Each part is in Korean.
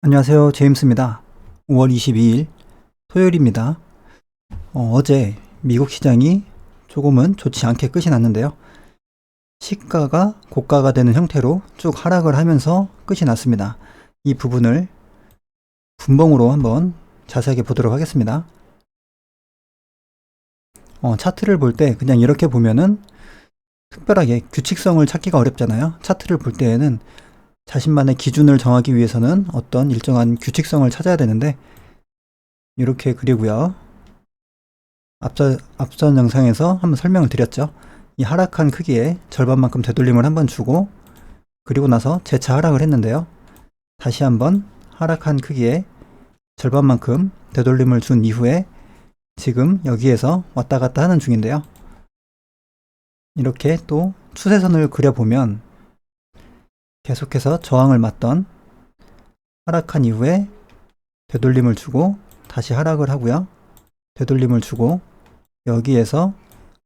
안녕하세요. 제임스입니다. 5월 22일 토요일입니다. 어제 미국 시장이 조금은 좋지 않게 끝이 났는데요. 시가가 고가가 되는 형태로 쭉 하락을 하면서 끝이 났습니다. 이 부분을 분봉으로 한번 자세하게 보도록 하겠습니다. 차트를 볼 때 그냥 이렇게 보면은 특별하게 규칙성을 찾기가 어렵잖아요. 차트를 볼 때에는 자신만의 기준을 정하기 위해서는 어떤 일정한 규칙성을 찾아야 되는데 이렇게 그리고요. 앞선 영상에서 한번 설명을 드렸죠. 이 하락한 크기의 절반만큼 되돌림을 한번 주고 그리고 나서 재차 하락을 했는데요. 다시 한번 하락한 크기의 절반만큼 되돌림을 준 이후에 지금 여기에서 왔다 갔다 하는 중인데요. 이렇게 또 추세선을 그려보면 계속해서 저항을 맞던 하락한 이후에 되돌림을 주고 다시 하락을 하고요. 되돌림을 주고 여기에서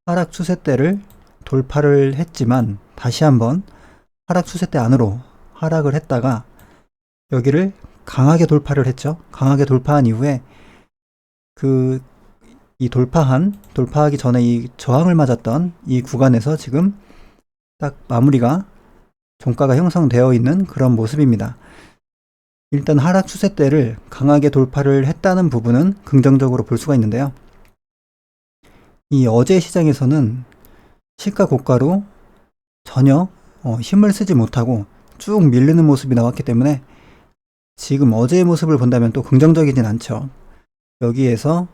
하락 추세대를 돌파를 했지만 다시 한번 하락 추세대 안으로 하락을 했다가 여기를 강하게 돌파를 했죠. 강하게 돌파한 이후에 이 돌파하기 전에 이 저항을 맞았던 이 구간에서 지금 딱 마무리가 종가가 형성되어 있는 그런 모습입니다. 일단 하락 추세대를 강하게 돌파를 했다는 부분은 긍정적으로 볼 수가 있는데요. 이 어제 시장에서는 시가 고가로 전혀 힘을 쓰지 못하고 쭉 밀리는 모습이 나왔기 때문에 지금 어제의 모습을 본다면 또 긍정적이진 않죠. 여기에서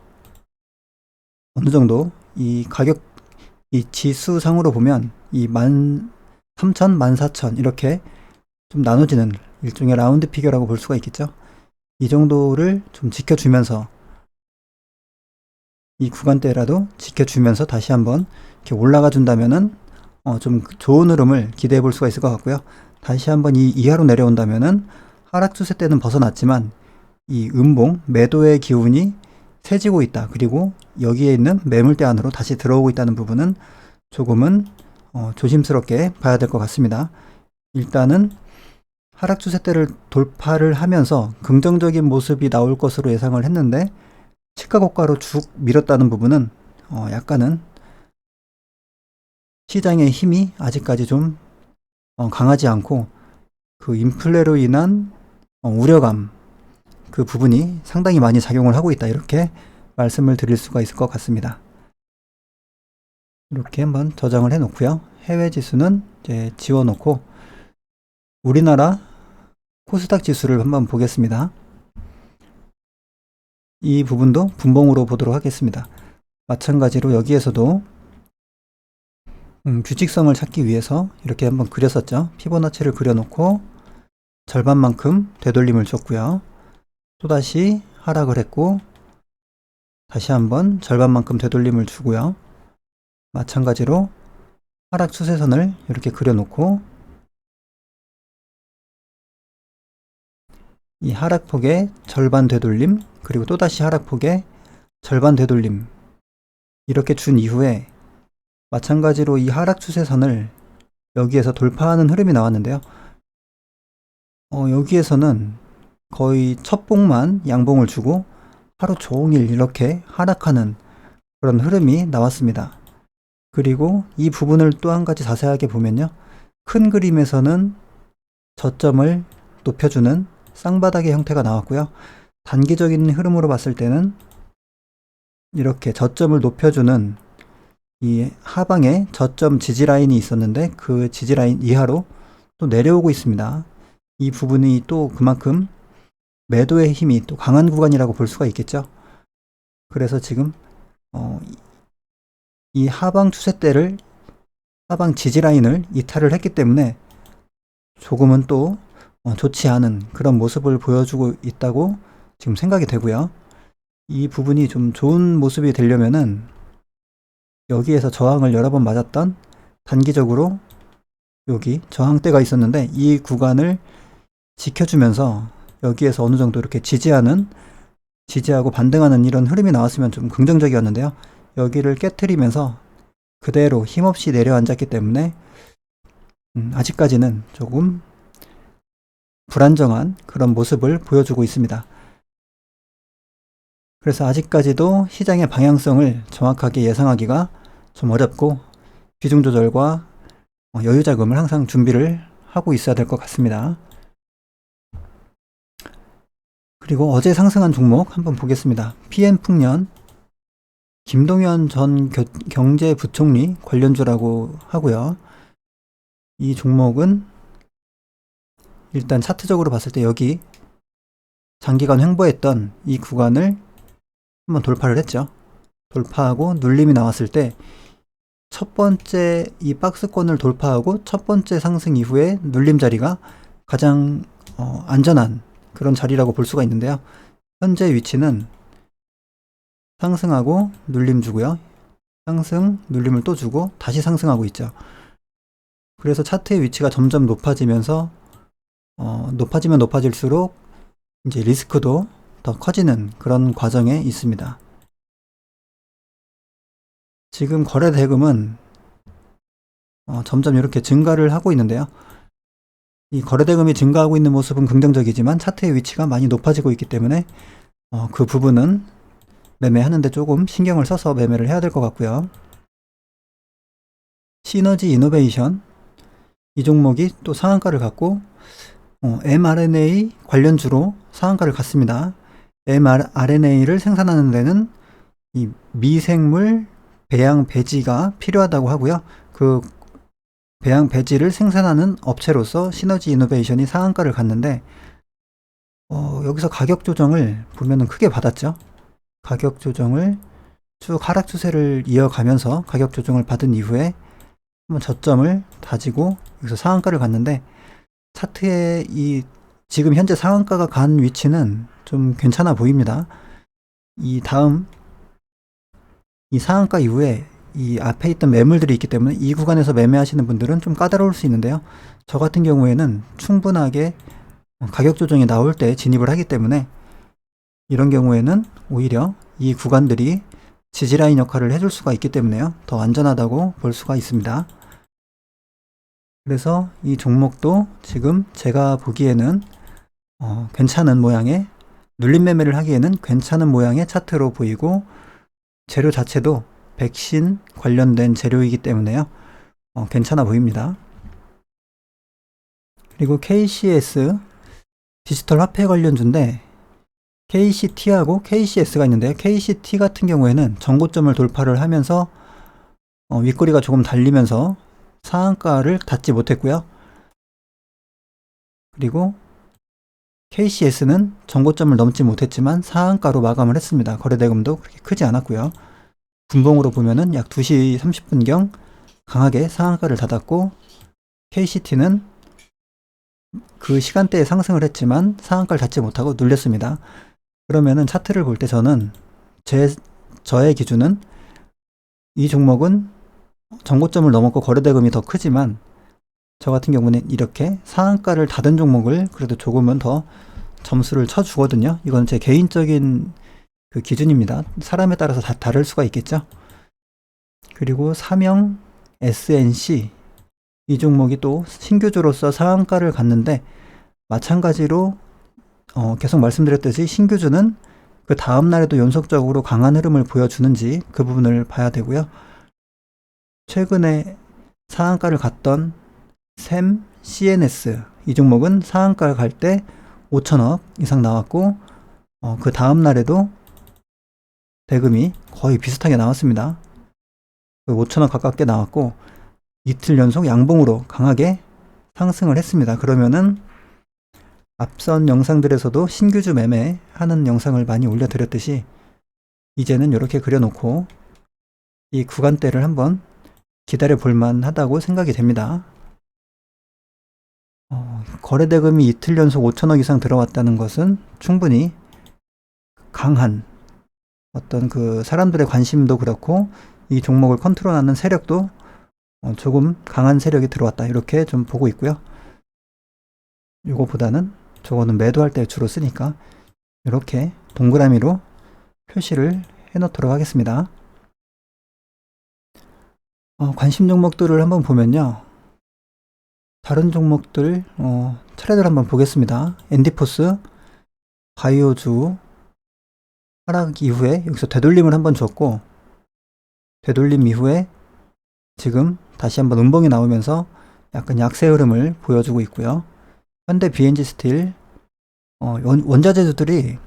어느 정도 이 가격, 이 지수상으로 보면 이 13,000, 14,000 이렇게 좀 나눠지는 일종의 라운드 피겨라고 볼 수가 있겠죠. 이 정도를 좀 지켜주면서 이 구간대라도 지켜주면서 다시 한번 이렇게 올라가 준다면은 좀 좋은 흐름을 기대해 볼 수가 있을 것 같고요. 다시 한번 이 이하로 내려온다면은 하락 추세 때는 벗어났지만 이 음봉 매도의 기운이 세지고 있다. 그리고 여기에 있는 매물대 안으로 다시 들어오고 있다는 부분은 조금은 조심스럽게 봐야 될 것 같습니다. 일단은 하락 추세대를 돌파를 하면서 긍정적인 모습이 나올 것으로 예상을 했는데 시가 고가로 쭉 밀었다는 부분은 약간은 시장의 힘이 아직까지 좀 강하지 않고 그 인플레로 인한 우려감 그 부분이 상당히 많이 작용을 하고 있다 이렇게 말씀을 드릴 수가 있을 것 같습니다. 이렇게 한번 저장을 해 놓고요. 해외 지수는 이제 지워 놓고 우리나라 코스닥 지수를 한번 보겠습니다. 이 부분도 분봉으로 보도록 하겠습니다. 마찬가지로 여기에서도 규칙성을 찾기 위해서 이렇게 한번 그렸었죠. 피보나치를 그려놓고 절반만큼 되돌림을 줬고요. 또다시 하락을 했고 다시 한번 절반만큼 되돌림을 주고요. 마찬가지로 하락 추세선을 이렇게 그려놓고 이 하락폭의 절반 되돌림 그리고 또다시 하락폭의 절반 되돌림 이렇게 준 이후에 마찬가지로 이 하락 추세선을 여기에서 돌파하는 흐름이 나왔는데요. 여기에서는 거의 첫 봉만 양봉을 주고 하루 종일 이렇게 하락하는 그런 흐름이 나왔습니다. 그리고 이 부분을 또 한 가지 자세하게 보면요. 큰 그림에서는 저점을 높여주는 쌍바닥의 형태가 나왔고요. 단기적인 흐름으로 봤을 때는 이렇게 저점을 높여주는 이 하방에 저점 지지라인이 있었는데 그 지지라인 이하로 또 내려오고 있습니다. 이 부분이 또 그만큼 매도의 힘이 또 강한 구간이라고 볼 수가 있겠죠. 그래서 지금 이 하방 추세대를 하방 지지라인을 이탈을 했기 때문에 조금은 또 좋지 않은 그런 모습을 보여주고 있다고 지금 생각이 되고요. 이 부분이 좀 좋은 모습이 되려면은 여기에서 저항을 여러 번 맞았던 단기적으로 여기 저항대가 있었는데 이 구간을 지켜주면서 여기에서 어느 정도 이렇게 지지하고 반등하는 이런 흐름이 나왔으면 좀 긍정적이었는데요. 여기를 깨트리면서 그대로 힘없이 내려앉았기 때문에 아직까지는 조금 불안정한 그런 모습을 보여주고 있습니다. 그래서 아직까지도 시장의 방향성을 정확하게 예상하기가 좀 어렵고 비중 조절과 여유 자금을 항상 준비를 하고 있어야 될 것 같습니다. 그리고 어제 상승한 종목 한번 보겠습니다. PN풍년, 김동연 전 경제부총리 관련주라고 하고요. 이 종목은 일단 차트적으로 봤을 때 여기 장기간 횡보했던 이 구간을 한번 돌파를 했죠. 돌파하고 눌림이 나왔을 때 첫 번째 이 박스권을 돌파하고 첫 번째 상승 이후에 눌림 자리가 가장 안전한 그런 자리라고 볼 수가 있는데요. 현재 위치는 상승하고 눌림 주고요. 상승, 눌림을 또 주고 다시 상승하고 있죠. 그래서 차트의 위치가 점점 높아지면서 높아지면 높아질수록 이제 리스크도 더 커지는 그런 과정에 있습니다. 지금 거래 대금은 점점 이렇게 증가를 하고 있는데요. 이 거래 대금이 증가하고 있는 모습은 긍정적이지만 차트의 위치가 많이 높아지고 있기 때문에 그 부분은 매매하는데 조금 신경을 써서 매매를 해야 될 것 같고요. 시너지 이노베이션, 이 종목이 또 상한가를 갖고 mRNA 관련주로 상한가를 갖습니다. mRNA를 생산하는 데는 이 미생물 배양 배지가 필요하다고 하고요. 그 배양 배지를 생산하는 업체로서 시너지 이노베이션이 상한가를 갔는데 여기서 가격 조정을 보면은 크게 받았죠. 가격 조정을 쭉 하락 추세를 이어가면서 가격 조정을 받은 이후에 한번 저점을 다지고 여기서 상한가를 갔는데 차트에 이 지금 현재 상한가가 간 위치는 좀 괜찮아 보입니다. 이 다음 이 상한가 이후에 이 앞에 있던 매물들이 있기 때문에 이 구간에서 매매하시는 분들은 좀 까다로울 수 있는데요. 저 같은 경우에는 충분하게 가격 조정이 나올 때 진입을 하기 때문에 이런 경우에는 오히려 이 구간들이 지지라인 역할을 해줄 수가 있기 때문에요. 더 안전하다고 볼 수가 있습니다. 그래서 이 종목도 지금 제가 보기에는 괜찮은 모양의 눌림 매매를 하기에는 괜찮은 모양의 차트로 보이고 재료 자체도 백신 관련된 재료이기 때문에요. 괜찮아 보입니다. 그리고 KCS 디지털 화폐 관련주인데 KCT하고 KCS가 있는데요. KCT 같은 경우에는 전고점을 돌파를 하면서 윗꼬리가 조금 달리면서 상한가를 닿지 못했고요. 그리고 KCS는 전고점을 넘지 못했지만 상한가로 마감을 했습니다. 거래대금도 그렇게 크지 않았고요. 분봉으로 보면은 약 2시 30분경 강하게 상한가를 닫았고 KCT는 그 시간대에 상승을 했지만 상한가를 닫지 못하고 눌렸습니다. 그러면은 차트를 볼 때 저는 저의 기준은 이 종목은 전고점을 넘었고 거래대금이 더 크지만 저 같은 경우는 이렇게 상한가를 닫은 종목을 그래도 조금은 더 점수를 쳐주거든요. 이건 제 개인적인 그 기준입니다. 사람에 따라서 다 다를 수가 있겠죠. 그리고 삼형 SNC 이 종목이 또 신규주로서 상한가를 갔는데 마찬가지로 계속 말씀드렸듯이 신규주는 그 다음 날에도 연속적으로 강한 흐름을 보여주는지 그 부분을 봐야 되고요. 최근에 상한가를 갔던 샘 CNS 이 종목은 상한가를 갈 때 5천억 이상 나왔고 그 다음 날에도 대금이 거의 비슷하게 나왔습니다. 5천억 가깝게 나왔고 이틀 연속 양봉으로 강하게 상승을 했습니다. 그러면은 앞선 영상들에서도 신규주 매매하는 영상을 많이 올려드렸듯이 이제는 이렇게 그려놓고 이 구간대를 한번 기다려 볼만 하다고 생각이 됩니다. 거래대금이 이틀 연속 5천억 이상 들어왔다는 것은 충분히 강한 어떤 그 사람들의 관심도 그렇고 이 종목을 컨트롤하는 세력도 조금 강한 세력이 들어왔다 이렇게 좀 보고 있고요. 이거보다는 저거는 매도할 때 주로 쓰니까 이렇게 동그라미로 표시를 해 놓도록 하겠습니다. 관심 종목들을 한번 보면요. 다른 종목들 차례대로 한번 보겠습니다. 엔디포스, 바이오주 하락 이후에 여기서 되돌림을 한번 줬고, 되돌림 이후에 지금 다시 한번 음봉이 나오면서 약간 약세 흐름을 보여주고 있고요. 현대 BNG 스틸, 원자재주들이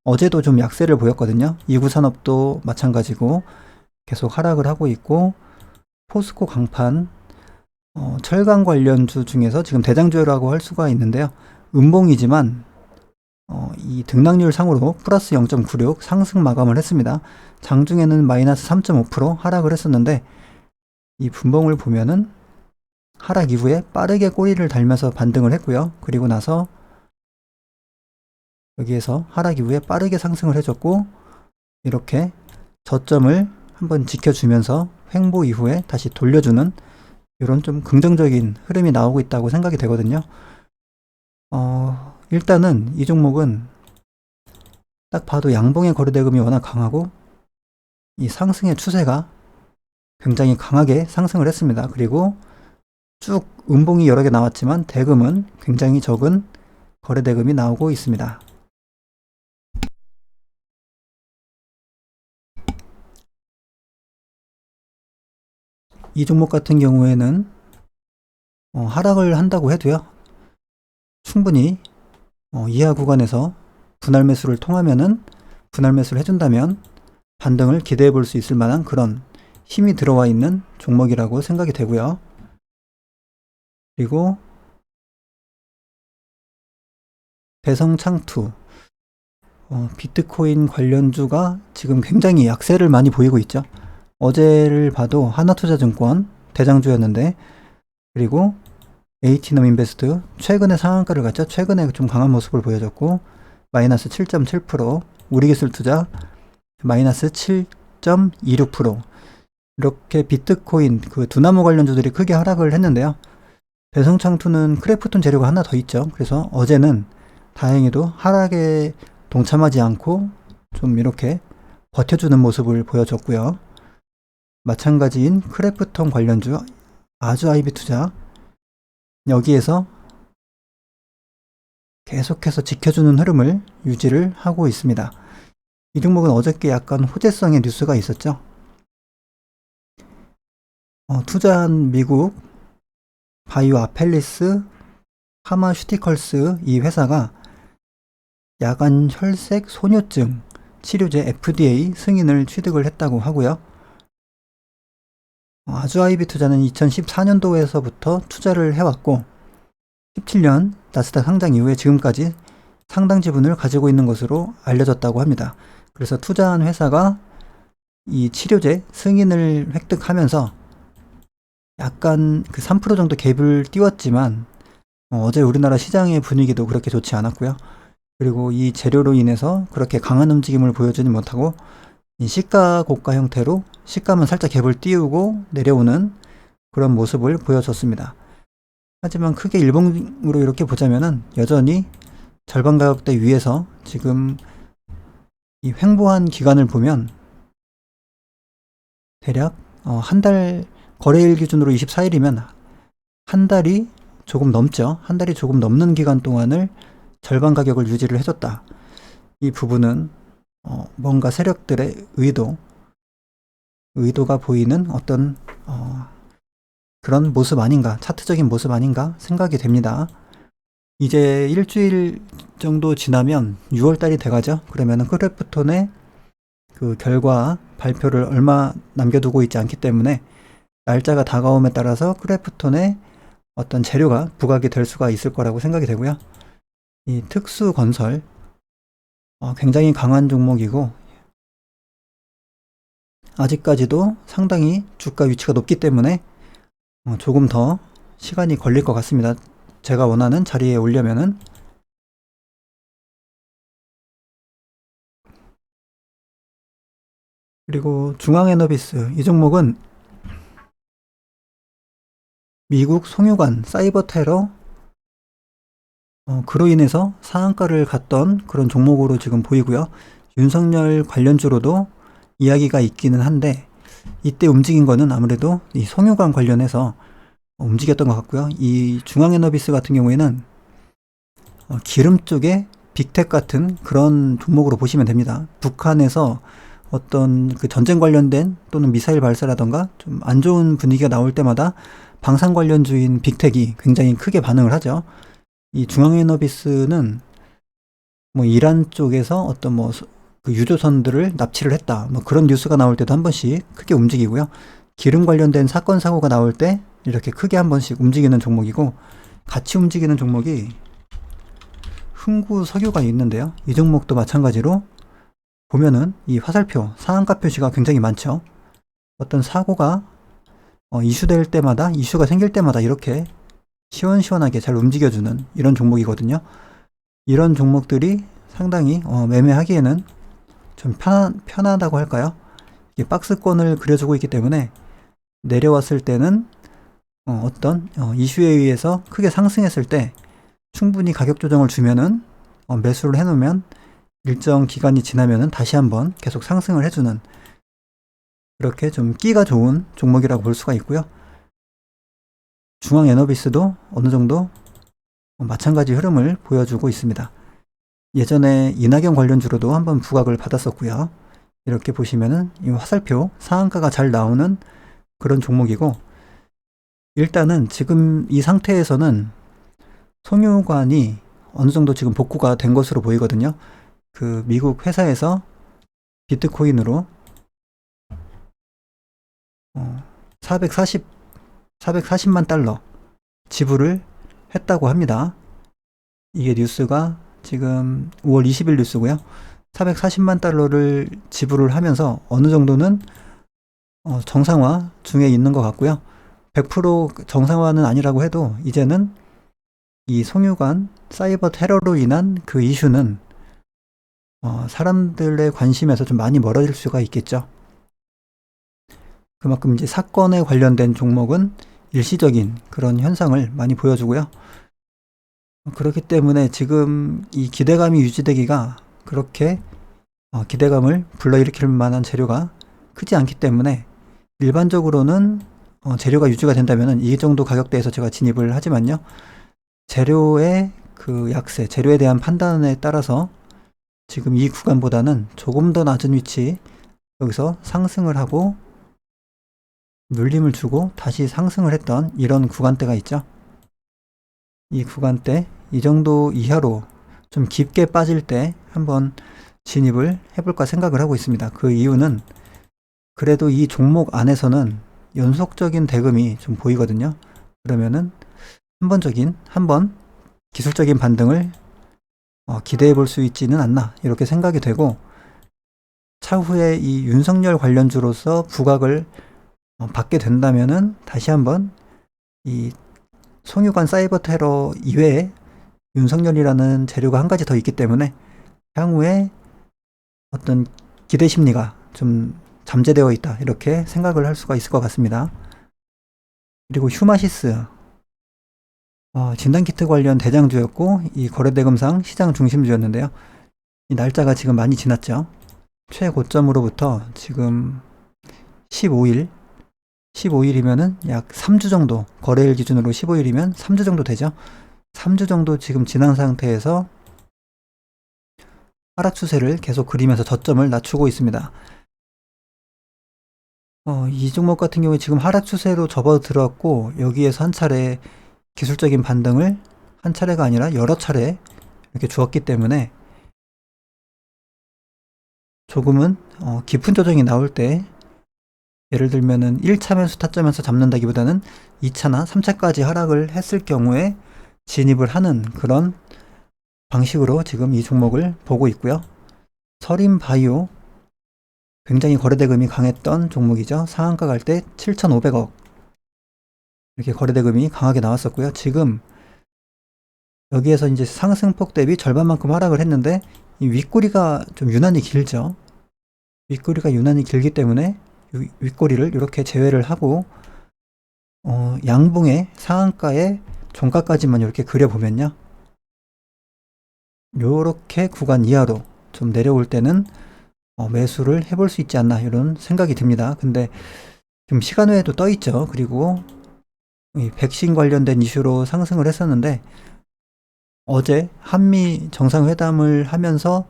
어제도 좀 약세를 보였거든요. 이구산업도 마찬가지고 계속 하락을 하고 있고, 포스코 강판, 철강 관련주 중에서 지금 대장주라고 할 수가 있는데요. 음봉이지만 이 등락률 상으로 플러스 0.96 상승 마감을 했습니다. 장중에는 마이너스 3.5% 하락을 했었는데, 이 분봉을 보면은 하락 이후에 빠르게 꼬리를 달면서 반등을 했고요. 그리고 나서 여기에서 하락 이후에 빠르게 상승을 해줬고, 이렇게 저점을 한번 지켜주면서 횡보 이후에 다시 돌려주는 이런 좀 긍정적인 흐름이 나오고 있다고 생각이 되거든요. 일단은 이 종목은 딱 봐도 양봉의 거래대금이 워낙 강하고 이 상승의 추세가 굉장히 강하게 상승을 했습니다. 그리고 쭉 음봉이 여러 개 나왔지만 대금은 굉장히 적은 거래대금이 나오고 있습니다. 이 종목 같은 경우에는 하락을 한다고 해도요, 충분히 이하 구간에서 분할 매수를 통하면은, 분할 매수를 해준다면 반등을 기대해 볼 수 있을 만한 그런 힘이 들어와 있는 종목이라고 생각이 되고요. 그리고 대성창투, 비트코인 관련주가 지금 굉장히 약세를 많이 보이고 있죠. 어제를 봐도 하나투자증권 대장주였는데, 그리고 H놈 인베스트 최근에 상한가를 갔죠. 최근에 좀 강한 모습을 보여줬고, 마이너스 7.7%, 우리기술투자 마이너스 7.26%, 이렇게 비트코인 그 두나무 관련주들이 크게 하락을 했는데요. 대성창투는 크래프톤 재료가 하나 더 있죠. 그래서 어제는 다행히도 하락에 동참하지 않고 좀 이렇게 버텨주는 모습을 보여줬고요. 마찬가지인 크래프톤 관련주 아주아이비 투자, 여기에서 계속해서 지켜주는 흐름을 유지를 하고 있습니다. 이 종목은 어저께 약간 호재성의 뉴스가 있었죠. 투자한 미국 바이오 아펠리스 파마슈티컬스, 이 회사가 야간 혈색 소뇨증 치료제 FDA 승인을 취득을 했다고 하고요. 아주아이비 투자는 2014년도에서부터 투자를 해왔고 17년 나스닥 상장 이후에 지금까지 상당 지분을 가지고 있는 것으로 알려졌다고 합니다. 그래서 투자한 회사가 이 치료제 승인을 획득하면서 약간 그 3% 정도 갭을 띄웠지만 어제 우리나라 시장의 분위기도 그렇게 좋지 않았고요. 그리고 이 재료로 인해서 그렇게 강한 움직임을 보여주지 못하고 이 시가 고가 형태로 시가만 살짝 갭을 띄우고 내려오는 그런 모습을 보여줬습니다. 하지만 크게 일봉으로 이렇게 보자면은 여전히 절반 가격대 위에서 지금 이 횡보한 기간을 보면 대략 한 달 거래일 기준으로 24일이면 한 달이 조금 넘죠. 한 달이 조금 넘는 기간 동안을 절반 가격을 유지를 해줬다. 이 부분은 뭔가 세력들의 의도가 보이는 어떤 그런 모습 아닌가, 차트적인 모습 아닌가 생각이 됩니다. 이제 일주일 정도 지나면 6월달이 돼가죠. 그러면은 크래프톤의 그 결과 발표를 얼마 남겨두고 있지 않기 때문에 날짜가 다가옴에 따라서 크래프톤의 어떤 재료가 부각이 될 수가 있을 거라고 생각이 되고요. 이 특수건설 굉장히 강한 종목이고 아직까지도 상당히 주가 위치가 높기 때문에 조금 더 시간이 걸릴 것 같습니다. 제가 원하는 자리에 오려면은. 그리고 중앙에너비스, 이 종목은 미국 송유관 사이버 테러 그로 인해서 상한가를 갔던 그런 종목으로 지금 보이고요. 윤석열 관련주로도 이야기가 있기는 한데 이때 움직인 거는 아무래도 이 송유관 관련해서 움직였던 것 같고요. 이 중앙에너비스 같은 경우에는 기름 쪽에 빅텍 같은 그런 종목으로 보시면 됩니다. 북한에서 어떤 그 전쟁 관련된 또는 미사일 발사라던가 좀 안 좋은 분위기가 나올 때마다 방산 관련주인 빅텍이 굉장히 크게 반응을 하죠. 이 중앙에너비스는 뭐 이란 쪽에서 어떤 뭐 그 유조선들을 납치를 했다, 뭐 그런 뉴스가 나올 때도 한 번씩 크게 움직이고요. 기름 관련된 사건 사고가 나올 때 이렇게 크게 한 번씩 움직이는 종목이고, 같이 움직이는 종목이 흥구 석유가 있는데요. 이 종목도 마찬가지로 보면은 이 화살표 상한가 표시가 굉장히 많죠. 어떤 사고가 이슈될 때마다, 이슈가 생길 때마다 이렇게 시원시원하게 잘 움직여주는 이런 종목이거든요. 이런 종목들이 상당히 매매하기에는 좀 편하다고 할까요? 이게 박스권을 그려주고 있기 때문에 내려왔을 때는 어떤 이슈에 의해서 크게 상승했을 때 충분히 가격 조정을 주면은 매수를 해놓으면 일정 기간이 지나면은 다시 한번 계속 상승을 해주는, 그렇게 좀 끼가 좋은 종목이라고 볼 수가 있고요. 중앙에너비스도 어느 정도 마찬가지 흐름을 보여주고 있습니다. 예전에 이낙연 관련주로도 한번 부각을 받았었고요. 이렇게 보시면은 이 화살표 상한가가 잘 나오는 그런 종목이고, 일단은 지금 이 상태에서는 송유관이 어느 정도 지금 복구가 된 것으로 보이거든요. 그 미국 회사에서 비트코인으로 440만 달러 지불을 했다고 합니다. 이게 뉴스가 지금 5월 20일 뉴스고요. 440만 달러를 지불을 하면서 어느 정도는 정상화 중에 있는 것 같고요. 100% 정상화는 아니라고 해도 이제는 이 송유관 사이버 테러로 인한 그 이슈는 사람들의 관심에서 좀 많이 멀어질 수가 있겠죠. 그만큼 이제 사건에 관련된 종목은 일시적인 그런 현상을 많이 보여주고요. 그렇기 때문에 지금 이 기대감이 유지되기가 그렇게 기대감을 불러일으킬 만한 재료가 크지 않기 때문에, 일반적으로는 재료가 유지가 된다면 이 정도 가격대에서 제가 진입을 하지만요. 재료의 그 약세, 재료에 대한 판단에 따라서 지금 이 구간보다는 조금 더 낮은 위치, 여기서 상승을 하고 눌림을 주고 다시 상승을 했던 이런 구간대가 있죠. 이 구간대, 이 정도 이하로 좀 깊게 빠질 때 한번 진입을 해볼까 생각을 하고 있습니다. 그 이유는 그래도 이 종목 안에서는 연속적인 대금이 좀 보이거든요. 그러면은 한번 기술적인 반등을 기대해 볼 수 있지는 않나, 이렇게 생각이 되고, 차후에 이 윤석열 관련주로서 부각을 받게 된다면은 다시 한번 이 송유관 사이버 테러 이외에 윤석열이라는 재료가 한 가지 더 있기 때문에 향후에 어떤 기대 심리가 좀 잠재되어 있다, 이렇게 생각을 할 수가 있을 것 같습니다. 그리고 휴마시스 진단키트 관련 대장주였고, 이 거래대금상 시장 중심주였는데요. 이 날짜가 지금 많이 지났죠. 최고점으로부터 지금 15일이면은 약 3주 정도, 거래일 기준으로 15일이면 3주 정도 되죠. 3주 정도 지금 지난 상태에서 하락 추세를 계속 그리면서 저점을 낮추고 있습니다. 이 종목 같은 경우에 지금 하락 추세로 접어들었고, 여기에서 한 차례 기술적인 반등을, 한 차례가 아니라 여러 차례 이렇게 주었기 때문에 조금은 깊은 조정이 나올 때, 예를 들면은 1차 매수 타점에서 잡는다기보다는 2차나 3차까지 하락을 했을 경우에 진입을 하는 그런 방식으로 지금 이 종목을 보고 있고요. 서린바이오, 굉장히 거래대금이 강했던 종목이죠. 상한가 갈 때 7,500억 이렇게 거래대금이 강하게 나왔었고요. 지금 여기에서 이제 상승폭 대비 절반만큼 하락을 했는데, 이 윗꼬리가 좀 유난히 길죠. 윗꼬리가 유난히 길기 때문에 윗꼬리를 이렇게 제외를 하고 양봉의 상한가의 종가까지만 이렇게 그려보면요, 요렇게 구간 이하로 좀 내려올 때는 매수를 해볼 수 있지 않나, 이런 생각이 듭니다. 근데 지금 시간 외에도 떠 있죠. 그리고 이 백신 관련된 이슈로 상승을 했었는데 어제 한미 정상회담을 하면서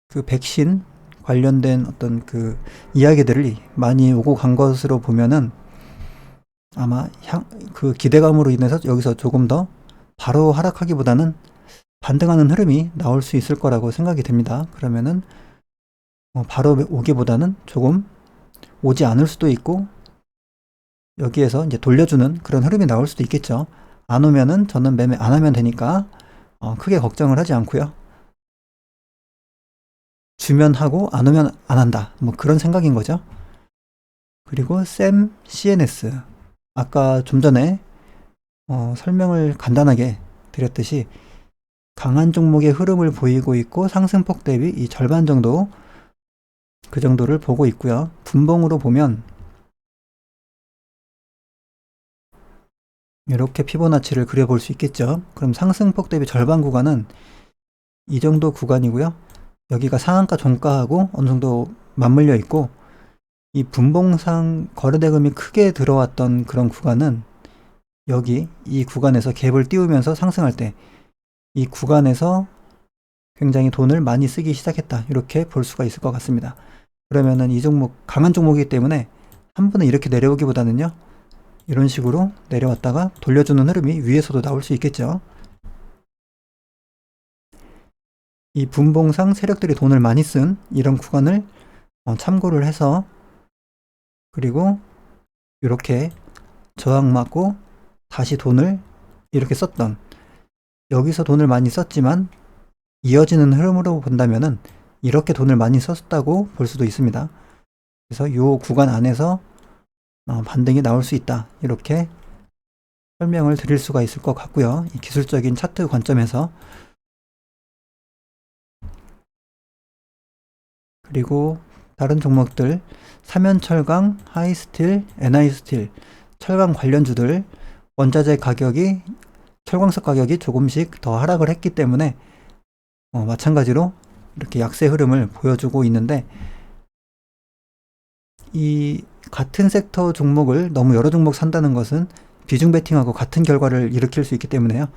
그 백신 관련된 어떤 그 이야기들이 많이 오고 간 것으로 보면은 아마 그 기대감으로 인해서 여기서 조금 더 바로 하락하기보다는 반등하는 흐름이 나올 수 있을 거라고 생각이 됩니다. 그러면은 바로 오기보다는 조금 오지 않을 수도 있고 여기에서 이제 돌려주는 그런 흐름이 나올 수도 있겠죠. 안 오면은 저는 매매 안 하면 되니까 크게 걱정을 하지 않고요. 주면 하고 안 오면 안 한다. 뭐 그런 생각인 거죠. 그리고 샘 CNS 아까 좀 전에 설명을 간단하게 드렸듯이 강한 종목의 흐름을 보이고 있고 상승폭 대비 이 절반 정도 그 정도를 보고 있고요. 분봉으로 보면 이렇게 피보나치를 그려볼 수 있겠죠. 그럼 상승폭 대비 절반 구간은 이 정도 구간이고요. 여기가 상한가 종가하고 어느 정도 맞물려 있고 이 분봉상 거래대금이 크게 들어왔던 그런 구간은 여기 이 구간에서 갭을 띄우면서 상승할 때 이 구간에서 굉장히 돈을 많이 쓰기 시작했다. 이렇게 볼 수가 있을 것 같습니다. 그러면은 이 종목 강한 종목이기 때문에 한 번에 이렇게 내려오기보다는요. 이런 식으로 내려왔다가 돌려주는 흐름이 위에서도 나올 수 있겠죠. 이 분봉상 세력들이 돈을 많이 쓴 이런 구간을 참고를 해서 그리고 이렇게 저항 맞고 다시 돈을 이렇게 썼던 여기서 돈을 많이 썼지만 이어지는 흐름으로 본다면은 이렇게 돈을 많이 썼다고 볼 수도 있습니다. 그래서 이 구간 안에서 반등이 나올 수 있다. 이렇게 설명을 드릴 수가 있을 것 같고요. 이 기술적인 차트 관점에서 그리고 다른 종목들 삼연철강, 하이스틸, NI스틸, 철강 관련주들 원자재 가격이 철광석 가격이 조금씩 더 하락을 했기 때문에 마찬가지로 이렇게 약세 흐름을 보여주고 있는데 이 같은 섹터 종목을 너무 여러 종목 산다는 것은 비중 베팅하고 같은 결과를 일으킬 수 있기 때문에요.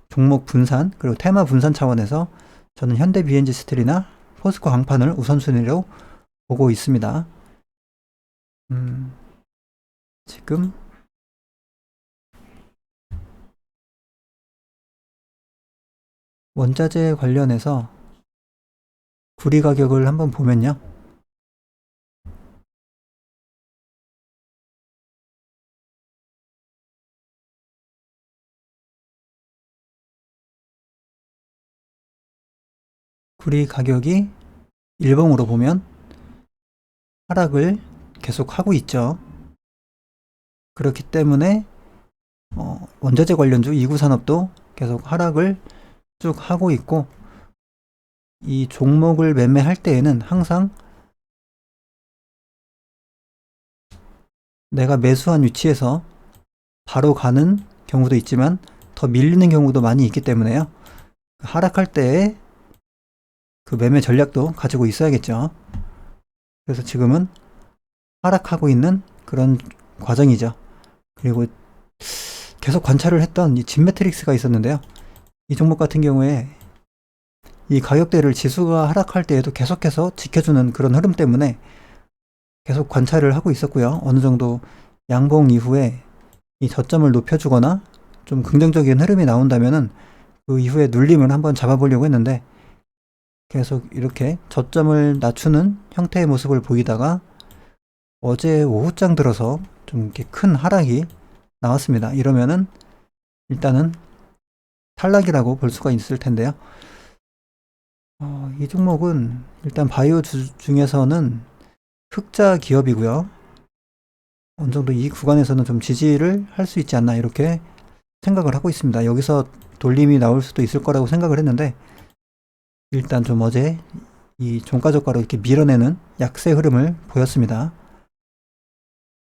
종목 분산 그리고 테마 분산 차원에서 저는 현대 BNG 스틸이나 포스코 강판을 우선순위로 보고 있습니다. 지금 원자재 관련해서 구리 가격을 한번 보면요. 구리 가격이 일봉으로 보면 하락을 계속 하고 있죠. 그렇기 때문에 원자재 관련주 이구산업도 계속 하락을 쭉 하고 있고 이 종목을 매매할 때에는 항상 내가 매수한 위치에서 바로 가는 경우도 있지만 더 밀리는 경우도 많이 있기 때문에요. 하락할 때에 그 매매 전략도 가지고 있어야겠죠. 그래서 지금은 하락하고 있는 그런 과정이죠. 그리고 계속 관찰을 했던 이 진매트릭스가 있었는데요. 이 종목 같은 경우에 이 가격대를 지수가 하락할 때에도 계속해서 지켜주는 그런 흐름 때문에 계속 관찰을 하고 있었고요. 어느 정도 양봉 이후에 이 저점을 높여주거나 좀 긍정적인 흐름이 나온다면은 그 이후에 눌림을 한번 잡아보려고 했는데 계속 이렇게 저점을 낮추는 형태의 모습을 보이다가 어제 오후장 들어서 좀 이렇게 큰 하락이 나왔습니다. 이러면은 일단은 탈락이라고 볼 수가 있을 텐데요. 이 종목은 일단 바이오 중에서는 흑자 기업이고요. 어느 정도 이 구간에서는 좀 지지를 할 수 있지 않나 이렇게 생각을 하고 있습니다. 여기서 돌림이 나올 수도 있을 거라고 생각을 했는데 일단 좀 어제 이 종가저가로 이렇게 밀어내는 약세 흐름을 보였습니다.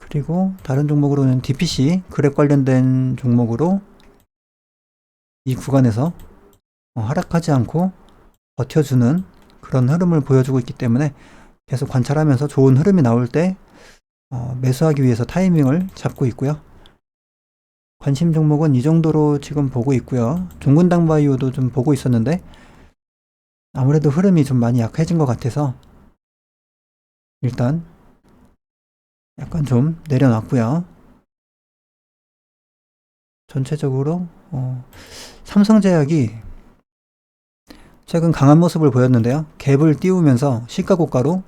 그리고 다른 종목으로는 DPC 그랩 관련된 종목으로 이 구간에서 하락하지 않고 버텨주는 그런 흐름을 보여주고 있기 때문에 계속 관찰하면서 좋은 흐름이 나올 때 매수하기 위해서 타이밍을 잡고 있고요. 관심 종목은 이 정도로 지금 보고 있고요. 종근당 바이오도 좀 보고 있었는데 아무래도 흐름이 좀 많이 약해진 것 같아서 일단 약간 좀 내려놨고요. 전체적으로 삼성제약이 최근 강한 모습을 보였는데요. 갭을 띄우면서 시가고가로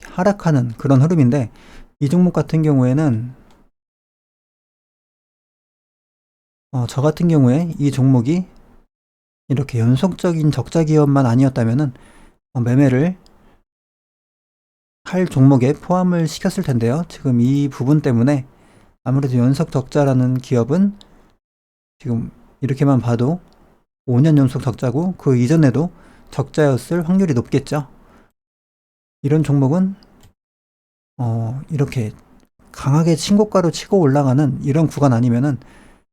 하락하는 그런 흐름인데 이 종목 같은 경우에는 저 같은 경우에 이 종목이 이렇게 연속적인 적자 기업만 아니었다면은 매매를 할 종목에 포함을 시켰을 텐데요. 지금 이 부분 때문에 아무래도 연속 적자라는 기업은 지금 이렇게만 봐도 5년 연속 적자고 그 이전에도 적자였을 확률이 높겠죠. 이런 종목은 이렇게 강하게 신고가로 치고 올라가는 이런 구간 아니면은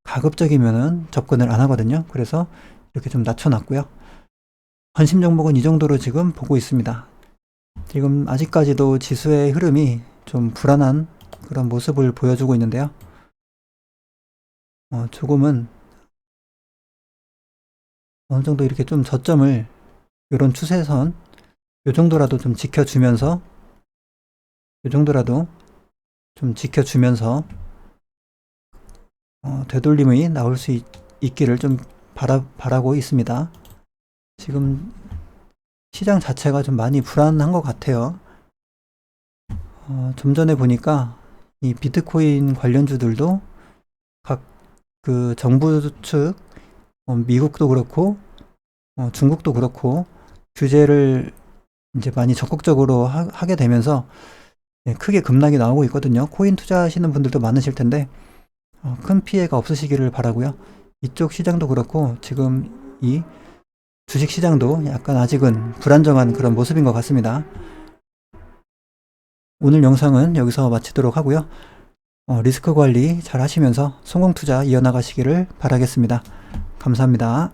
가급적이면은 접근을 안 하거든요. 그래서 이렇게 좀 낮춰놨고요. 관심 종목은 이 정도로 지금 보고 있습니다. 지금 아직까지도 지수의 흐름이 좀 불안한 그런 모습을 보여주고 있는데요. 조금은 어느 정도 이렇게 좀 저점을 이런 추세선 요 정도라도 좀 지켜주면서 요 정도라도 좀 지켜주면서 되돌림이 나올 수 있기를 좀 바라고 있습니다. 지금 시장 자체가 좀 많이 불안한 것 같아요. 좀 전에 보니까 이 비트코인 관련주들도 각 그 정부 측 미국도 그렇고 중국도 그렇고 규제를 이제 많이 적극적으로 하게 되면서 크게 급락이 나오고 있거든요. 코인 투자하시는 분들도 많으실 텐데 큰 피해가 없으시기를 바라고요. 이쪽 시장도 그렇고 지금 이 주식 시장도 약간 아직은 불안정한 그런 모습인 것 같습니다. 오늘 영상은 여기서 마치도록 하고요. 리스크 관리 잘 하시면서 성공 투자 이어나가시기를 바라겠습니다. 감사합니다.